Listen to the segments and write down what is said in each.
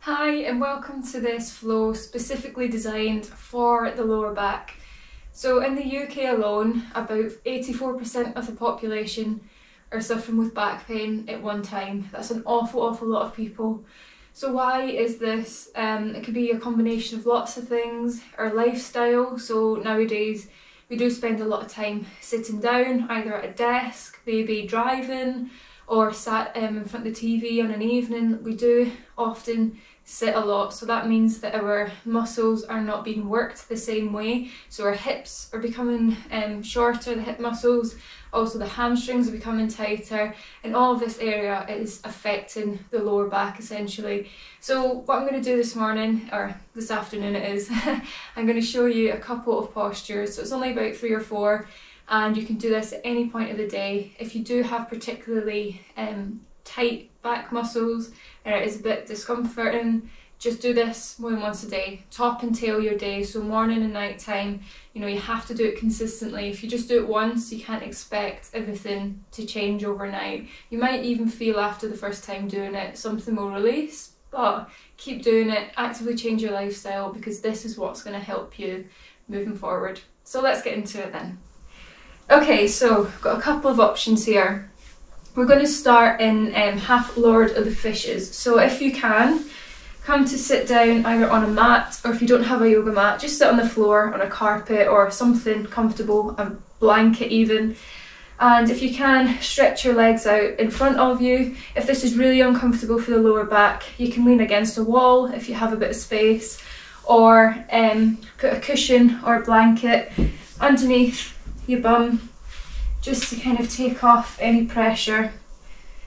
Hi and welcome to this flow specifically designed for the lower back. So in the UK alone, about 84% of the population are suffering with back pain at one time. That's an awful lot of people. So why is this? It could be a combination of lots of things. Our lifestyle, so nowadays we do spend a lot of time sitting down, either at a desk, maybe driving, or sat in front of the TV on an evening. We do often sit a lot, so that means that our muscles are not being worked the same way. So our hips are becoming shorter, the hip muscles, also the hamstrings are becoming tighter, and all of this area is affecting the lower back essentially. So what I'm going to do this morning, or this afternoon it is, I'm going to show you a couple of postures. So it's only about 3 or 4, and you can do this at any point of the day. If you do have particularly tight back muscles and it is a bit discomforting, just do this more than once a day. Top and tail your day, so morning and night time. You know, you have to do it consistently. If you just do it once, you can't expect everything to change overnight. You might even feel after the first time doing it something will release, but keep doing it, actively change your lifestyle, because this is what's going to help you moving forward. So let's get into it then. Okay, so I've got a couple of options here. We're going to start in half Lord of the Fishes. So if you can, come to sit down either on a mat, or if you don't have a yoga mat, just sit on the floor on a carpet or something comfortable, a blanket even. And if you can, stretch your legs out in front of you. If this is really uncomfortable for the lower back, you can lean against a wall if you have a bit of space, or put a cushion or a blanket underneath your bum, just to kind of take off any pressure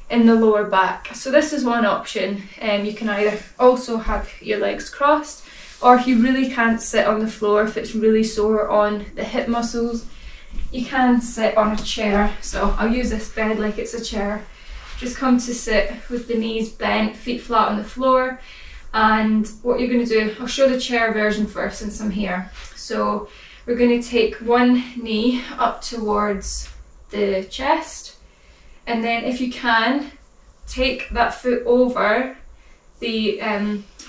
in the lower back. So this is one option. You can either also have your legs crossed, or if you really can't sit on the floor, if it's really sore on the hip muscles, you can sit on a chair. So I'll use this bed like it's a chair. Just come to sit with the knees bent, feet flat on the floor. And what you're going to do, I'll show the chair version first since I'm here. So we're going to take one knee up towards the chest, and then if you can, take that foot over the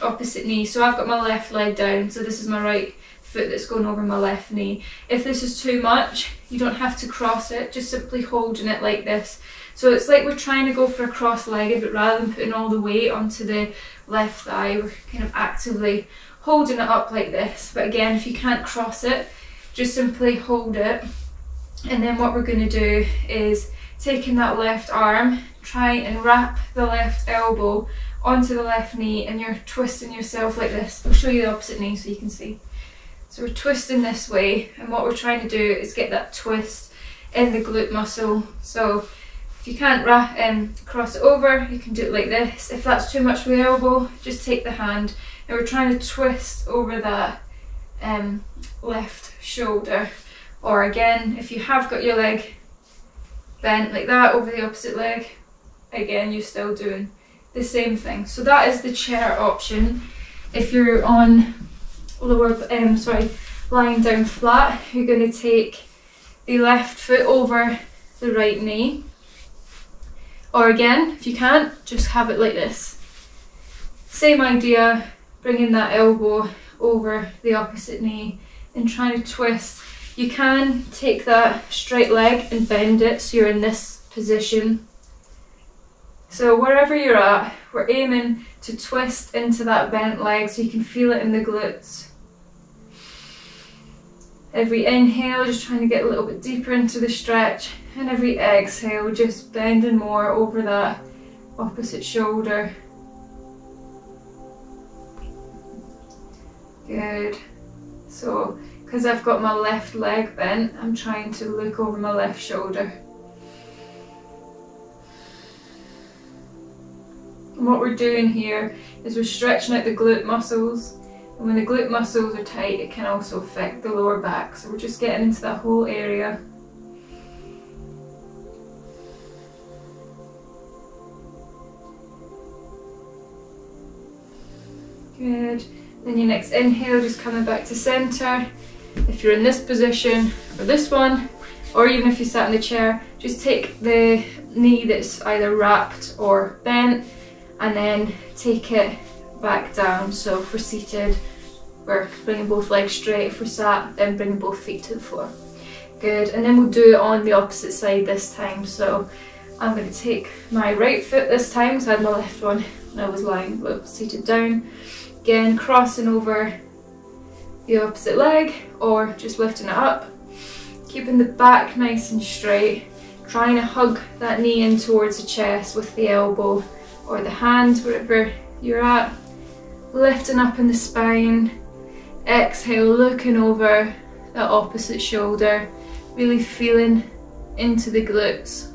opposite knee. So I've got my left leg down, so this is my right foot that's going over my left knee. If this is too much, you don't have to cross it, just simply holding it like this. So it's like we're trying to go for a cross-legged, but rather than putting all the weight onto the left thigh, we're kind of actively holding it up like this. But again, if you can't cross it, just simply hold it. And then what we're going to do is, taking that left arm, try and wrap the left elbow onto the left knee, and you're twisting yourself like this. I'll show you the opposite knee so you can see. So we're twisting this way, and what we're trying to do is get that twist in the glute muscle. So if you can't cross it over, you can do it like this. If that's too much for the elbow, just take the hand, and we're trying to twist over that left shoulder. Or again, if you have got your leg bent like that over the opposite leg, again, you're still doing the same thing. So that is the chair option. If you're on lying down flat, you're going to take the left foot over the right knee. Or again, if you can't, just have it like this. Same idea, bringing that elbow over the opposite knee and trying to twist. You can take that straight leg and bend it so you're in this position. So wherever you're at, we're aiming to twist into that bent leg so you can feel it in the glutes. Every inhale, just trying to get a little bit deeper into the stretch, and every exhale, just bending more over that opposite shoulder. Good. So, because I've got my left leg bent, I'm trying to look over my left shoulder. And what we're doing here is we're stretching out the glute muscles, and when the glute muscles are tight, it can also affect the lower back. So we're just getting into that whole area. Good. Then your next inhale, just coming back to centre. If you're in this position, or this one, or even if you sat in the chair, just take the knee that's either wrapped or bent, and then take it back down. So if we're seated, we're bringing both legs straight. If we're sat, then bringing both feet to the floor. Good, and then we'll do it on the opposite side this time. So I'm going to take my right foot this time, because I had my left one when I was lying, seated down. Again, crossing over the opposite leg, or just lifting it up. Keeping the back nice and straight. Trying to hug that knee in towards the chest with the elbow or the hand, wherever you're at. Lifting up in the spine. Exhale, looking over that opposite shoulder. Really feeling into the glutes.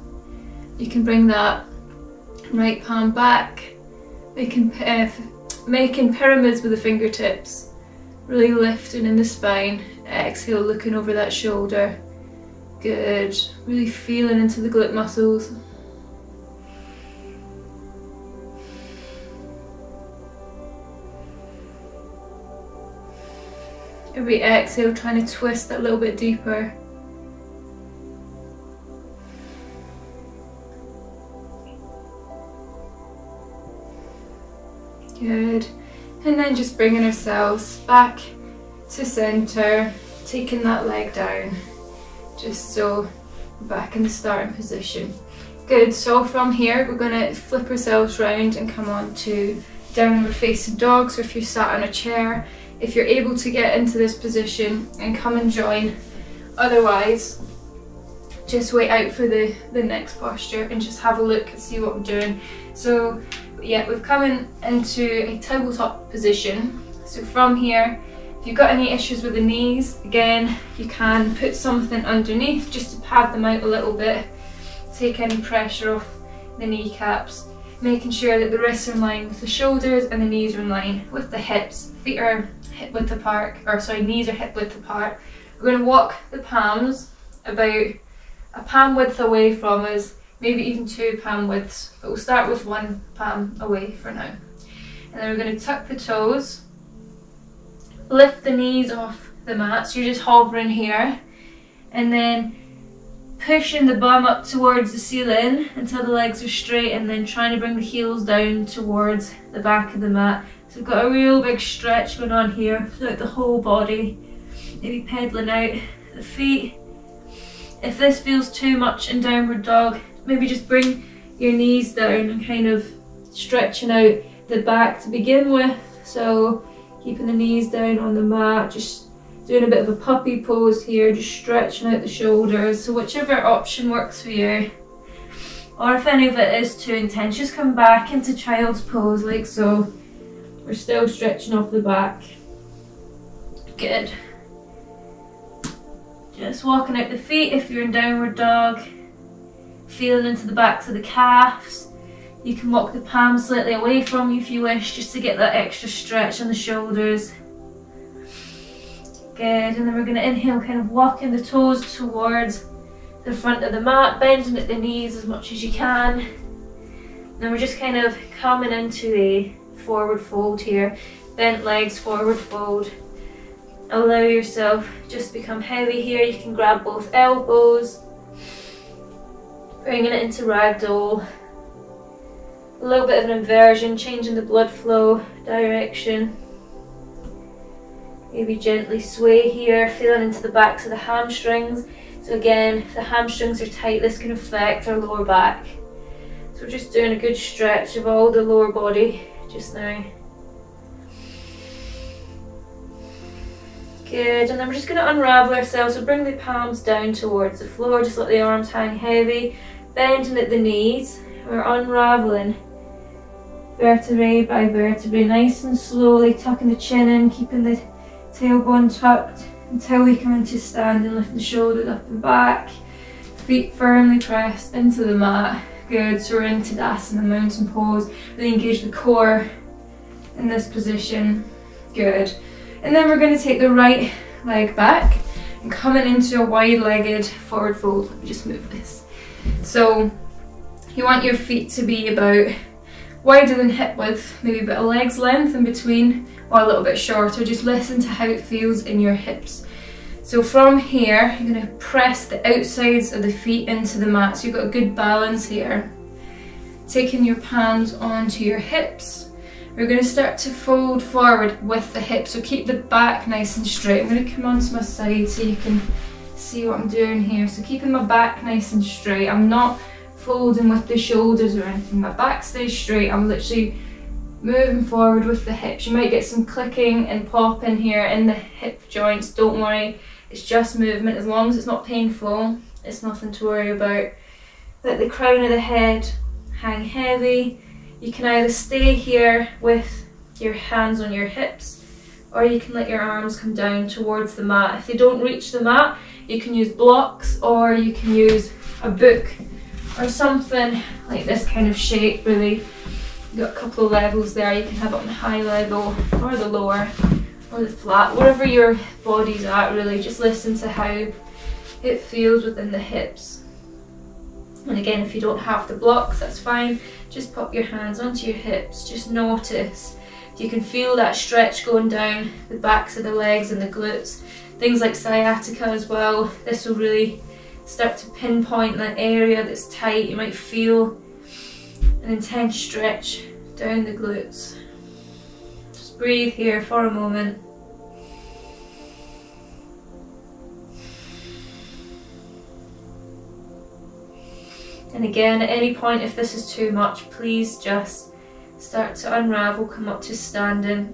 You can bring that right palm back, making pyramids with the fingertips. Really lifting in the spine. Exhale, looking over that shoulder. Good. Really feeling into the glute muscles. Every exhale, trying to twist that a little bit deeper. Good. And then just bringing ourselves back to center, taking that leg down, just so we're back in the starting position. Good, so from here we're going to flip ourselves round and come on to downward facing dog. So if you're sat on a chair, if you're able to get into this position, and come and join. Otherwise, just wait out for the next posture and just have a look and see what we're doing. So yeah, we've come into a tabletop position. So from here, if you've got any issues with the knees, again, you can put something underneath just to pad them out a little bit, take any pressure off the kneecaps, making sure that the wrists are in line with the shoulders and the knees are in line with the hips. Feet are hip width apart, or sorry, knees are hip width apart. We're going to walk the palms about a palm width away from us, maybe even 2 palm widths, but we'll start with 1 palm away for now. And then we're going to tuck the toes, lift the knees off the mat, so you're just hovering here, and then pushing the bum up towards the ceiling until the legs are straight, and then trying to bring the heels down towards the back of the mat. So we've got a real big stretch going on here throughout the whole body, maybe pedaling out the feet. If this feels too much in downward dog, maybe just bring your knees down and kind of stretching out the back to begin with. So keeping the knees down on the mat, just doing a bit of a puppy pose here, just stretching out the shoulders. So whichever option works for you. Or if any of it is too intense, just come back into child's pose like so. We're still stretching off the back. Good. Just walking out the feet if you're in downward dog. Feeling into the backs of the calves. You can walk the palms slightly away from you if you wish, just to get that extra stretch on the shoulders. Good, and then we're going to inhale, kind of walking the toes towards the front of the mat, bending at the knees as much as you can. And then we're just kind of coming into a forward fold here, bent legs, forward fold. Allow yourself just to become heavy here. You can grab both elbows, bringing it into ragdoll. A little bit of an inversion, changing the blood flow direction. Maybe gently sway here, feeling into the backs of the hamstrings. So again, if the hamstrings are tight, this can affect our lower back. So we're just doing a good stretch of all the lower body just now. Good, and then we're just going to unravel ourselves. So bring the palms down towards the floor, just let the arms hang heavy, bending at the knees. We're unraveling vertebrae by vertebrae, nice and slowly, tucking the chin in, keeping the tailbone tucked until we come into standing, lifting the shoulders up and back, feet firmly pressed into the mat. Good, so we're in Tadasana, mountain pose. Really engage the core in this position. Good. And then we're going to take the right leg back and coming into a wide-legged forward fold. Let me just move this. So you want your feet to be about wider than hip width, maybe a bit of leg's length in between, or a little bit shorter. Just listen to how it feels in your hips. So from here, you're going to press the outsides of the feet into the mat, so you've got a good balance here. Taking your palms onto your hips, We're going to start to fold forward with the hips, so keep the back nice and straight. I'm going to come onto my side so you can see what I'm doing here. So keeping my back nice and straight. I'm not folding with the shoulders or anything. My back stays straight. I'm literally moving forward with the hips. You might get some clicking and popping here in the hip joints. Don't worry, it's just movement. As long as it's not painful, it's nothing to worry about. Let the crown of the head hang heavy. You can either stay here with your hands on your hips, or you can let your arms come down towards the mat. If they don't reach the mat, you can use blocks, or you can use a book or something like this kind of shape. Really, you've got a couple of levels there. You can have it on the high level or the lower or the flat, wherever your body's at. Really, just listen to how it feels within the hips. And again, if you don't have the blocks, that's fine. Just pop your hands onto your hips. Just notice. You can feel that stretch going down the backs of the legs and the glutes. Things like sciatica as well. This will really start to pinpoint that area that's tight. You might feel an intense stretch down the glutes. Just breathe here for a moment. And again, at any point, if this is too much, please just start to unravel, come up to standing.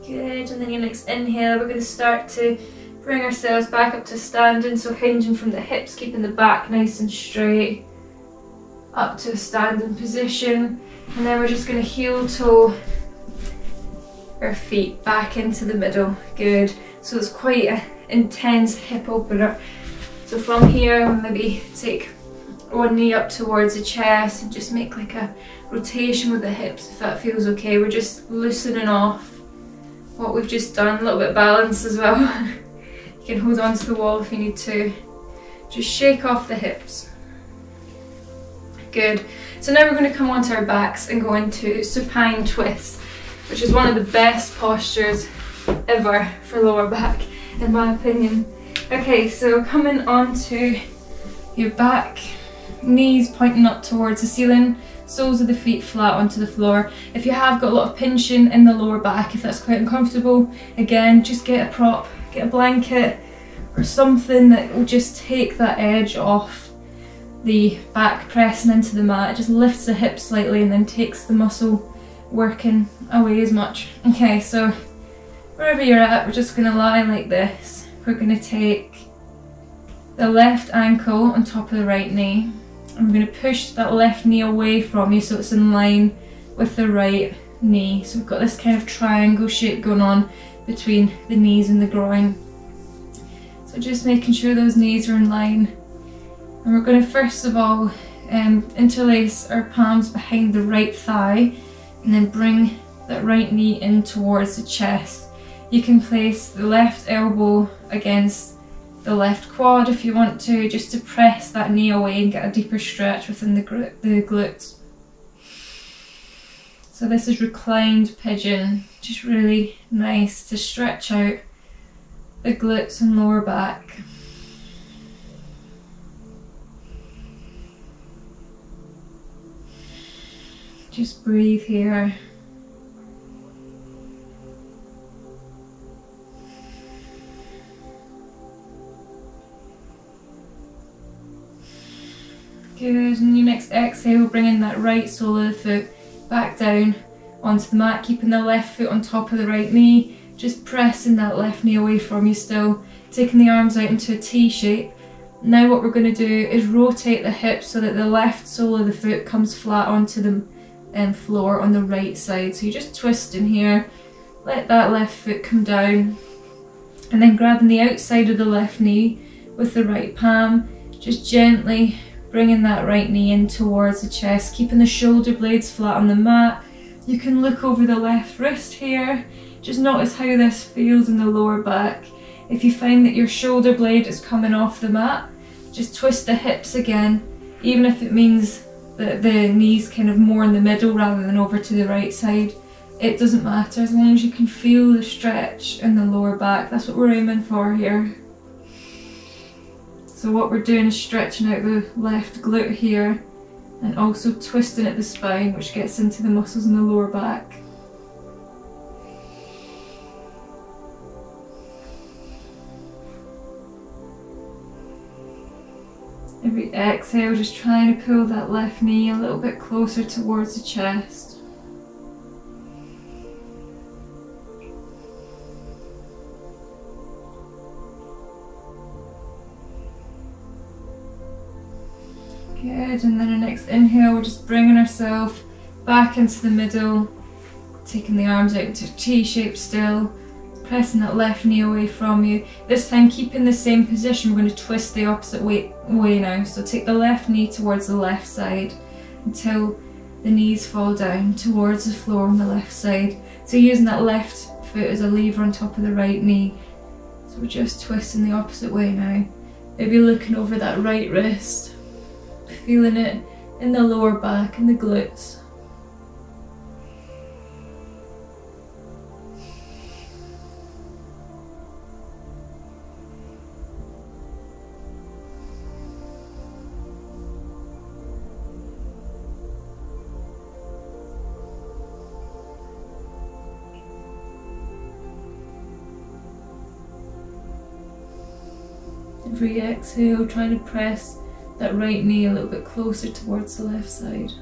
Good, and then your next inhale, we're going to start to bring ourselves back up to standing, so hinging from the hips, keeping the back nice and straight, up to a standing position. And then we're just going to heel toe our feet back into the middle. Good, so it's quite a intense hip opener. So from here, maybe take one knee up towards the chest and just make like a rotation with the hips, if that feels okay. We're just loosening off what we've just done. A little bit of balance as well. You can hold on to the wall if you need to. Just shake off the hips. Good. So now we're going to come onto our backs and go into supine twist, which is one of the best postures ever for lower back, in my opinion. Okay, so coming onto your back, knees pointing up towards the ceiling, soles of the feet flat onto the floor. If you have got a lot of pinching in the lower back, if that's quite uncomfortable, again, just get a prop, get a blanket or something that will just take that edge off the back pressing into the mat. It just lifts the hips slightly and then takes the muscle working away as much. Okay, so wherever you're at, we're just going to lie like this. We're going to take the left ankle on top of the right knee, and we're going to push that left knee away from you so it's in line with the right knee. So we've got this kind of triangle shape going on between the knees and the groin. So just making sure those knees are in line. And we're going to first of all interlace our palms behind the right thigh and then bring that right knee in towards the chest. You can place the left elbow against the left quad if you want to, just to press that knee away and get a deeper stretch within the glutes. So this is reclined pigeon, just really nice to stretch out the glutes and lower back. Just breathe here. Good, and your next exhale, bringing that right sole of the foot back down onto the mat, keeping the left foot on top of the right knee, just pressing that left knee away from you still, taking the arms out into a T shape. Now what we're going to do is rotate the hips so that the left sole of the foot comes flat onto the floor on the right side. So you're just twisting here, let that left foot come down, and then grabbing the outside of the left knee with the right palm, just gently bringing that right knee in towards the chest, keeping the shoulder blades flat on the mat. You can look over the left wrist here. Just notice how this feels in the lower back. If you find that your shoulder blade is coming off the mat, just twist the hips again, even if it means that the knee's kind of more in the middle rather than over to the right side. It doesn't matter, as long as you can feel the stretch in the lower back. That's what we're aiming for here. So what we're doing is stretching out the left glute here and also twisting at the spine, which gets into the muscles in the lower back. Every exhale, just trying to pull that left knee a little bit closer towards the chest. Good, and then our next inhale, we're just bringing ourselves back into the middle, taking the arms out into a T shape still, pressing that left knee away from you. This time keeping the same position, we're going to twist the opposite way now. So take the left knee towards the left side until the knees fall down towards the floor on the left side. So using that left foot as a lever on top of the right knee. So we're just twisting the opposite way now. Maybe looking over that right wrist, feeling it in the lower back and the glutes. Every exhale, trying to press that right knee a little bit closer towards the left side.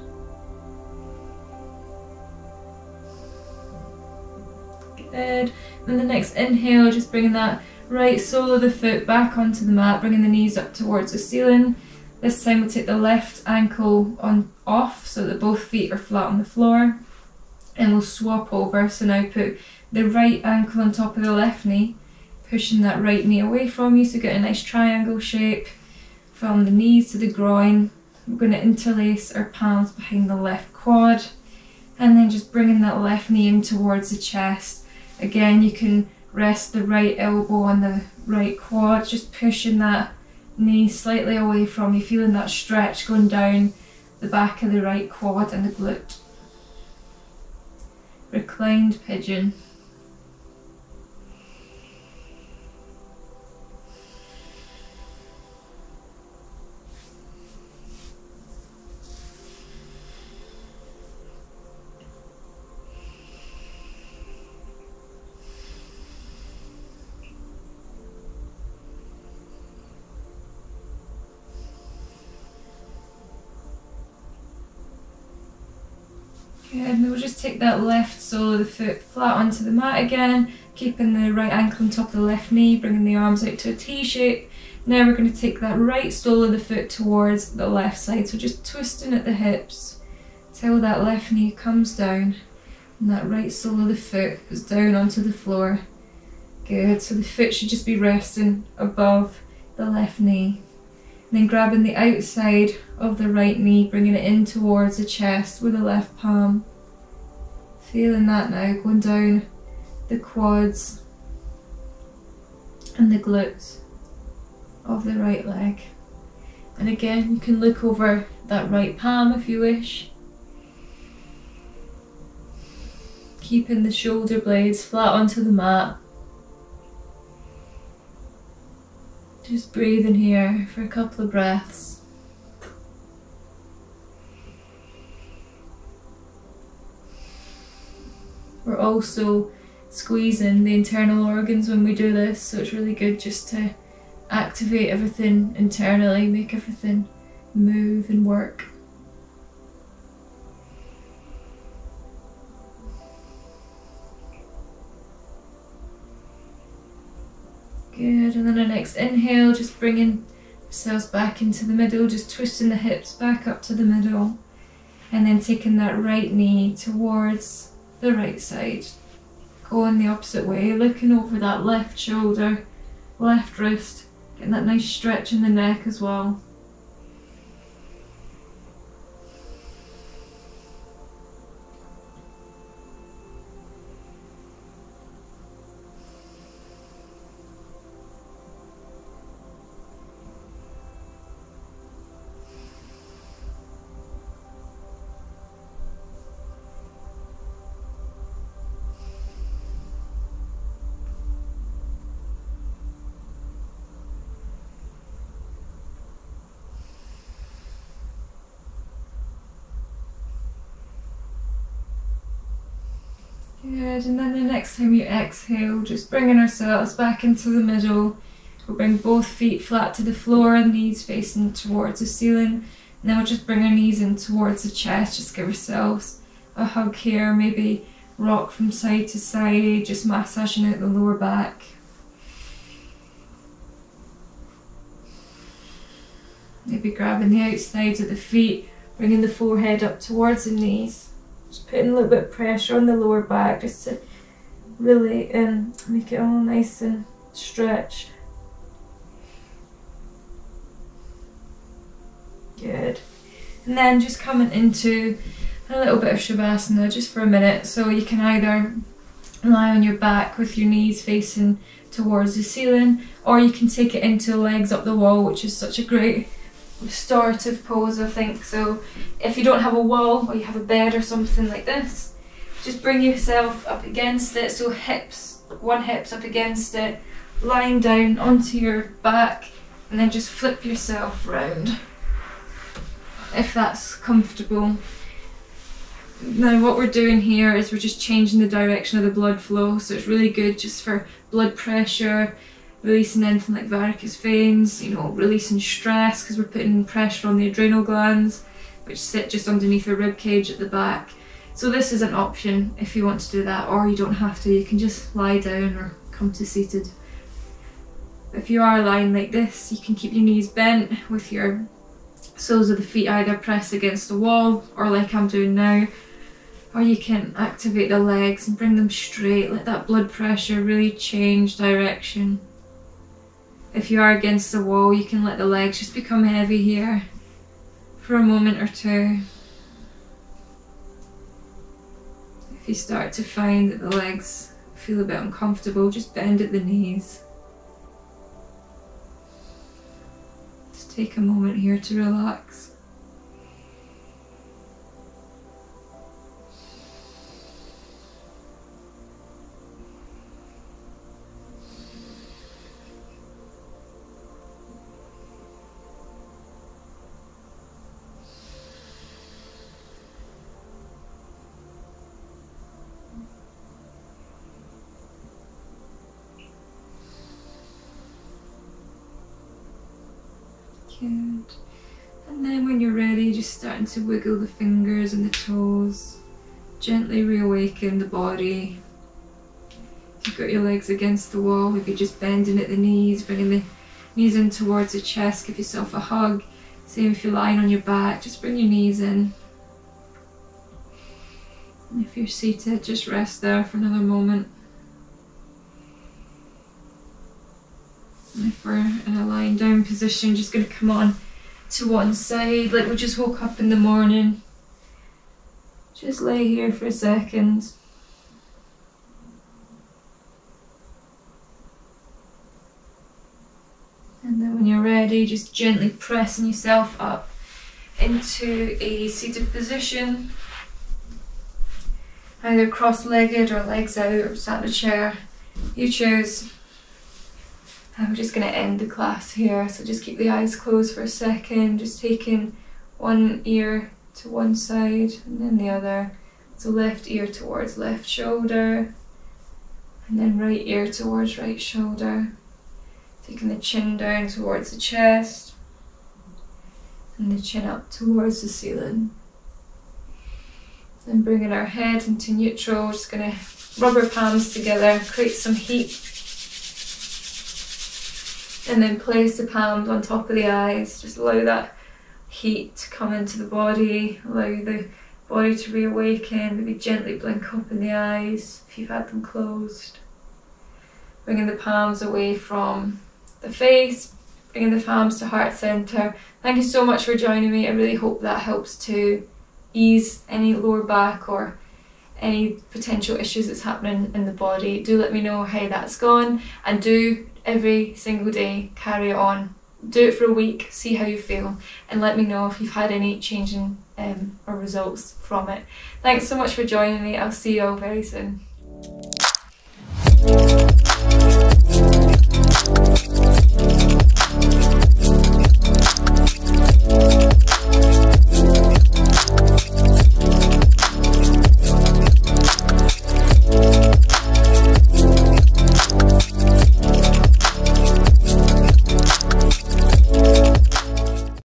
Good. Then the next inhale, just bringing that right sole of the foot back onto the mat, bringing the knees up towards the ceiling. This time we'll take the left ankle off so that both feet are flat on the floor, and we'll swap over. So now put the right ankle on top of the left knee, pushing that right knee away from you, so get a nice triangle shape from the knees to the groin. We're going to interlace our palms behind the left quad, and then just bringing that left knee in towards the chest. Again, you can rest the right elbow on the right quad, just pushing that knee slightly away from you, feeling that stretch going down the back of the right quad and the glute. Reclined pigeon. Good, and then we'll just take that left sole of the foot flat onto the mat again, keeping the right ankle on top of the left knee, bringing the arms out to a T shape. Now we're going to take that right sole of the foot towards the left side, so just twisting at the hips till that left knee comes down and that right sole of the foot is down onto the floor. Good, so the foot should just be resting above the left knee. And then grabbing the outside of the right knee, bringing it in towards the chest with the left palm. Feeling that now, going down the quads and the glutes of the right leg. And again, you can look over that right palm if you wish. Keeping the shoulder blades flat onto the mat. Just breathing here for a couple of breaths. We're also squeezing the internal organs when we do this, so it's really good just to activate everything internally, make everything move and work. Good, and then our next inhale, just bringing ourselves back into the middle, just twisting the hips back up to the middle, and then taking that right knee towards the right side, going the opposite way, looking over that left shoulder, left wrist, getting that nice stretch in the neck as well. Good, and then the next time you exhale, just bringing ourselves back into the middle. We'll bring both feet flat to the floor and knees facing towards the ceiling. And then we'll just bring our knees in towards the chest, just give ourselves a hug here, maybe rock from side to side, just massaging out the lower back. Maybe grabbing the outsides of the feet, bringing the forehead up towards the knees. Just putting a little bit of pressure on the lower back just to really make it all nice and stretched. Good. And then just coming into a little bit of Shavasana just for a minute. So you can either lie on your back with your knees facing towards the ceiling, or you can take it into legs up the wall, which is such a great restorative pose, I think. So if you don't have a wall or you have a bed or something like this, just bring yourself up against it, so one hip's up against it, lying down onto your back, and then just flip yourself round if that's comfortable. Now what we're doing here is we're just changing the direction of the blood flow, so it's really good just for blood pressure, releasing anything like varicose veins, you know, releasing stress because we're putting pressure on the adrenal glands, which sit just underneath the rib cage at the back. So this is an option if you want to do that, or you don't have to, you can just lie down or come to seated. If you are lying like this, you can keep your knees bent with your soles of the feet either pressed against the wall or like I'm doing now, or you can activate the legs and bring them straight, let that blood pressure really change direction. If you are against the wall, you can let the legs just become heavy here for a moment or two. If you start to find that the legs feel a bit uncomfortable, just bend at the knees. Just take a moment here to relax. Good. And then when you're ready, just starting to wiggle the fingers and the toes, gently reawaken the body. If you've got your legs against the wall, maybe just bending at the knees, bringing the knees in towards the chest, give yourself a hug. Same if you're lying on your back, just bring your knees in. And if you're seated, just rest there for another moment. And if we're in a lying down position, just going to come on to one side like we just woke up in the morning. Just lay here for a second. And then when you're ready, just gently pressing yourself up into a seated position. Either cross-legged or legs out or sat in a chair. You choose. And we're just going to end the class here, so just keep the eyes closed for a second, just taking one ear to one side and then the other. So left ear towards left shoulder, and then right ear towards right shoulder. Taking the chin down towards the chest, and the chin up towards the ceiling. Then bringing our head into neutral, just going to rub our palms together, create some heat. And then place the palms on top of the eyes, just allow that heat to come into the body, allow the body to reawaken, maybe gently blink open the eyes if you've had them closed. Bringing the palms away from the face, bringing the palms to heart center. Thank you so much for joining me. I really hope that helps to ease any lower back or any potential issues that's happening in the body. Do let me know how that's gone, and do every single day carry it on. Do it for a week, see how you feel, and let me know if you've had any changing or results from it. Thanks so much for joining me. I'll see you all very soon.